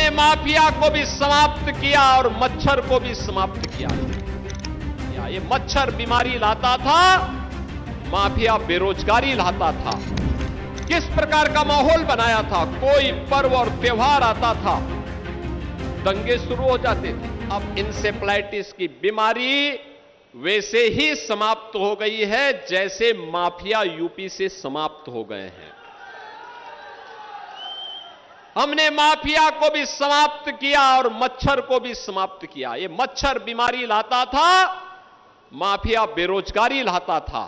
हमने माफिया को भी समाप्त किया और मच्छर को भी समाप्त किया। ये मच्छर बीमारी लाता था, माफिया बेरोजगारी लाता था। किस प्रकार का माहौल बनाया था, कोई पर्व और त्योहार आता था, दंगे शुरू हो जाते थे। अब इंसेफ्लाइटिस की बीमारी वैसे ही समाप्त हो गई है जैसे माफिया यूपी से समाप्त हो गए हैं। हमने माफिया को भी समाप्त किया और मच्छर को भी समाप्त किया। ये मच्छर बीमारी लाता था, माफिया बेरोजगारी लाता था।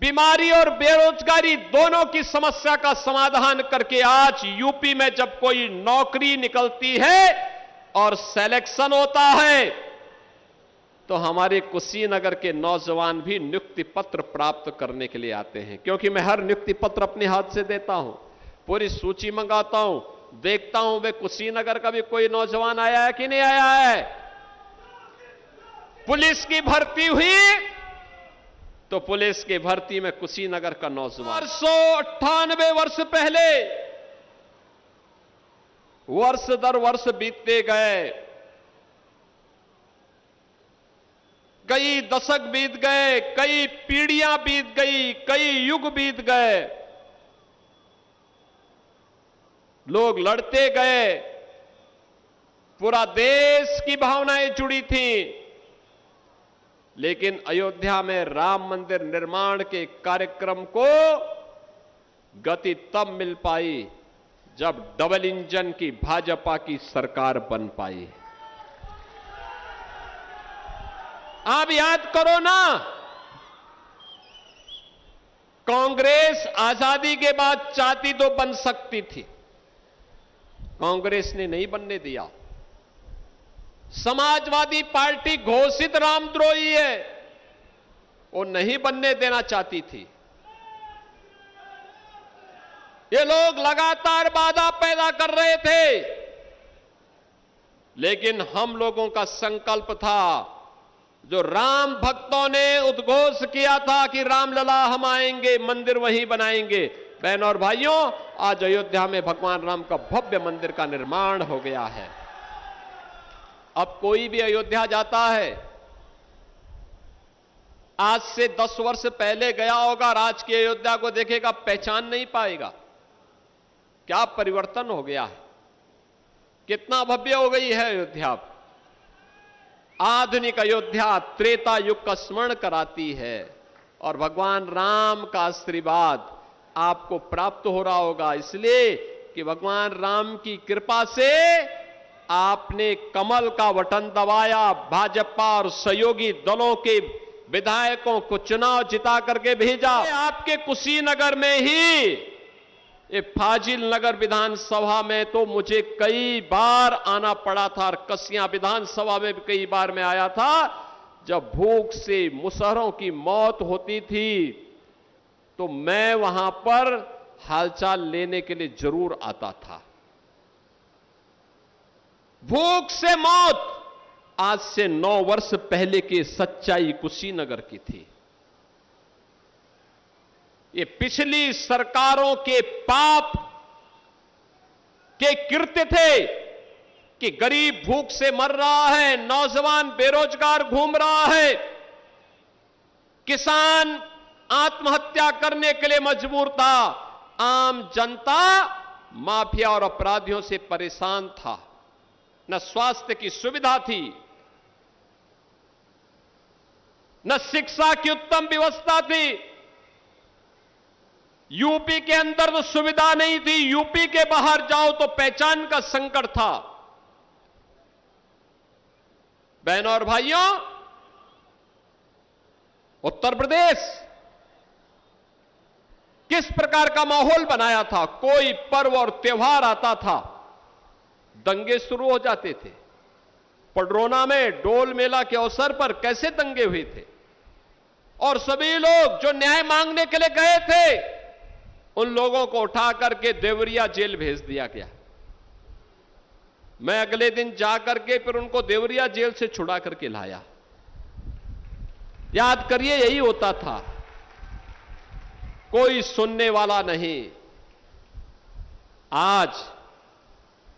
बीमारी और बेरोजगारी दोनों की समस्या का समाधान करके आज यूपी में जब कोई नौकरी निकलती है और सिलेक्शन होता है तो हमारे कुशीनगर के नौजवान भी नियुक्ति पत्र प्राप्त करने के लिए आते हैं, क्योंकि मैं हर नियुक्ति पत्र अपने हाथ से देता हूं, पूरी सूची मंगाता हूं, देखता हूं वे कुशीनगर का भी कोई नौजवान आया है कि नहीं आया है। पुलिस की भर्ती हुई तो पुलिस की भर्ती में कुशीनगर का नौजवान 98 वर्ष पहले, वर्ष दर वर्ष बीतते गए, कई दशक बीत गए, कई पीढ़ियां बीत गई, कई युग बीत गए, लोग लड़ते गए, पूरा देश की भावनाएं जुड़ी थी। लेकिन अयोध्या में राम मंदिर निर्माण के कार्यक्रम को गति तब मिल पाई जब डबल इंजन की भाजपा की सरकार बन पाई। आप याद करो ना, कांग्रेस आजादी के बाद चाहती तो बन सकती थी, कांग्रेस ने नहीं बनने दिया। समाजवादी पार्टी घोषित रामद्रोही है, वो नहीं बनने देना चाहती थी। ये लोग लगातार बाधा पैदा कर रहे थे, लेकिन हम लोगों का संकल्प था, जो राम भक्तों ने उद्घोष किया था कि रामलला हम आएंगे, मंदिर वहीं बनाएंगे। बहनों और भाइयों, आज अयोध्या में भगवान राम का भव्य मंदिर का निर्माण हो गया है। अब कोई भी अयोध्या जाता है, आज से 10 वर्ष पहले गया होगा और आज की अयोध्या को देखेगा, पहचान नहीं पाएगा। क्या परिवर्तन हो गया है, कितना भव्य हो गई है अयोध्या। आधुनिक अयोध्या त्रेता युग का स्मरण कराती है और भगवान राम का आशीर्वाद आपको प्राप्त हो रहा होगा, इसलिए कि भगवान राम की कृपा से आपने कमल का बटन दबाया, भाजपा और सहयोगी दलों के विधायकों को चुनाव जिता करके भेजा। आपके कुशीनगर में ही, ये फाजिल नगर विधानसभा में तो मुझे कई बार आना पड़ा था, और कसियां विधानसभा में भी कई बार मैं आया था। जब भूख से मुसहरों की मौत होती थी तो मैं वहां पर हालचाल लेने के लिए जरूर आता था। भूख से मौत आज से 9 वर्ष पहले की सच्चाई कुशीनगर की थी। ये पिछली सरकारों के पाप के कृत्य थे कि गरीब भूख से मर रहा है, नौजवान बेरोजगार घूम रहा है, किसान आत्महत्या करने के लिए मजबूर था, आम जनता माफिया और अपराधियों से परेशान था, न स्वास्थ्य की सुविधा थी, न शिक्षा की उत्तम व्यवस्था थी। यूपी के अंदर तो सुविधा नहीं थी, यूपी के बाहर जाओ तो पहचान का संकट था। बहनों और भाइयों, उत्तर प्रदेश किस प्रकार का माहौल बनाया था, कोई पर्व और त्योहार आता था, दंगे शुरू हो जाते थे। पडरौना में डोल मेला के अवसर पर कैसे दंगे हुए थे, और सभी लोग जो न्याय मांगने के लिए गए थे उन लोगों को उठा करके देवरिया जेल भेज दिया गया। मैं अगले दिन जाकर के फिर उनको देवरिया जेल से छुड़ा करके लाया। याद करिए, यही होता था, कोई सुनने वाला नहीं। आज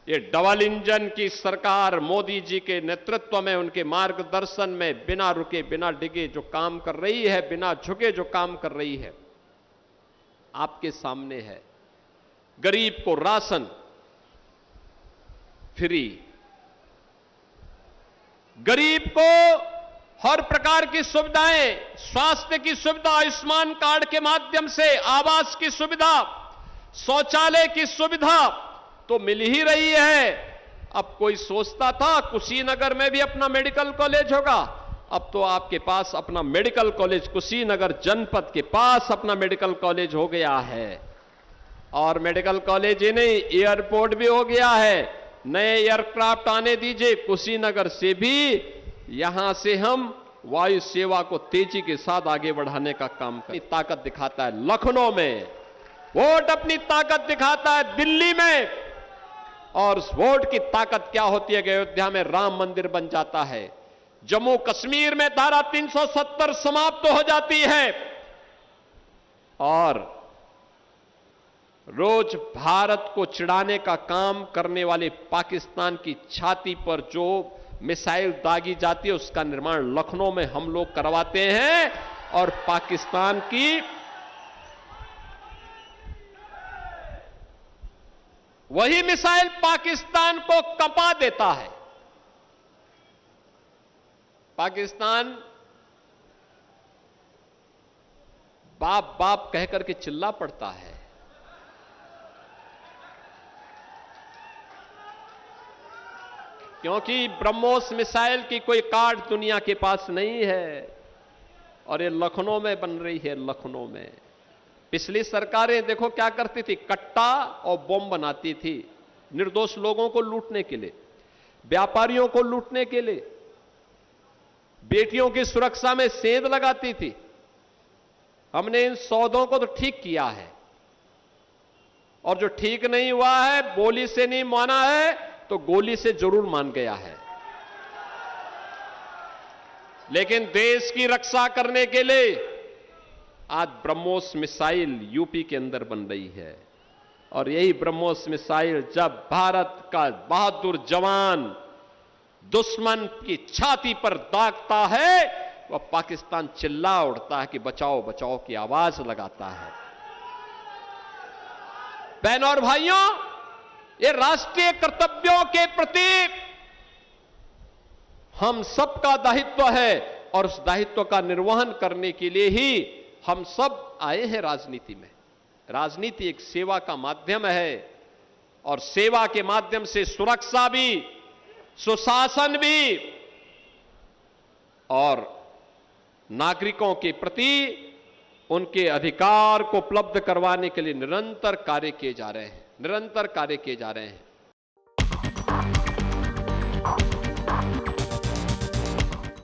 ये डबल इंजन की सरकार मोदी जी के नेतृत्व में, उनके मार्गदर्शन में बिना रुके बिना डिगे जो काम कर रही है, बिना झुके जो काम कर रही है, आपके सामने है। गरीब को राशन फ्री, गरीब को हर प्रकार की सुविधाएं, स्वास्थ्य की सुविधा आयुष्मान कार्ड के माध्यम से, आवास की सुविधा, शौचालय की सुविधा तो मिल ही रही है। अब कोई सोचता था कुशीनगर में भी अपना मेडिकल कॉलेज होगा, अब तो आपके पास अपना मेडिकल कॉलेज, कुशीनगर जनपद के पास अपना मेडिकल कॉलेज हो गया है। और मेडिकल कॉलेज ही नहीं, एयरपोर्ट भी हो गया है। नए एयरक्राफ्ट आने दीजिए, कुशीनगर से भी यहां से हम वायु सेवा को तेजी के साथ आगे बढ़ाने का काम करें। ताकत दिखाता है लखनऊ में, वोट अपनी ताकत दिखाता है दिल्ली में, और उस वोट की ताकत क्या होती है कि अयोध्या में राम मंदिर बन जाता है, जम्मू कश्मीर में धारा 370 समाप्त हो जाती है, और रोज भारत को चिढ़ाने का काम करने वाले पाकिस्तान की छाती पर जो मिसाइल दागी जाती है उसका निर्माण लखनऊ में हम लोग करवाते हैं, और पाकिस्तान की वही मिसाइल पाकिस्तान को कंपा देता है। पाकिस्तान बाप बाप कहकर के चिल्ला पड़ता है, क्योंकि ब्रह्मोस मिसाइल की कोई कार्ड दुनिया के पास नहीं है, और ये लखनऊ में बन रही है। लखनऊ में पिछली सरकारें देखो क्या करती थी, कट्टा और बम बनाती थी निर्दोष लोगों को लूटने के लिए, व्यापारियों को लूटने के लिए, बेटियों की सुरक्षा में सेंध लगाती थी। हमने इन सौदों को तो ठीक किया है, और जो ठीक नहीं हुआ है, बोली से नहीं माना है तो गोली से जरूर मान गया है। लेकिन देश की रक्षा करने के लिए आज ब्रह्मोस मिसाइल यूपी के अंदर बन रही है, और यही ब्रह्मोस मिसाइल जब भारत का बहादुर जवान दुश्मन की छाती पर दागता है, वह पाकिस्तान चिल्ला उठता है कि बचाओ बचाओ की आवाज लगाता है। बहनों और भाइयों, ये राष्ट्रीय कर्तव्यों के प्रति हम सबका दायित्व है, और उस दायित्व का निर्वहन करने के लिए ही हम सब आए हैं राजनीति में। राजनीति एक सेवा का माध्यम है, और सेवा के माध्यम से सुरक्षा भी, सुशासन भी, और नागरिकों के प्रति उनके अधिकार को उपलब्ध करवाने के लिए निरंतर कार्य किए जा रहे हैं, निरंतर कार्य किए जा रहे हैं।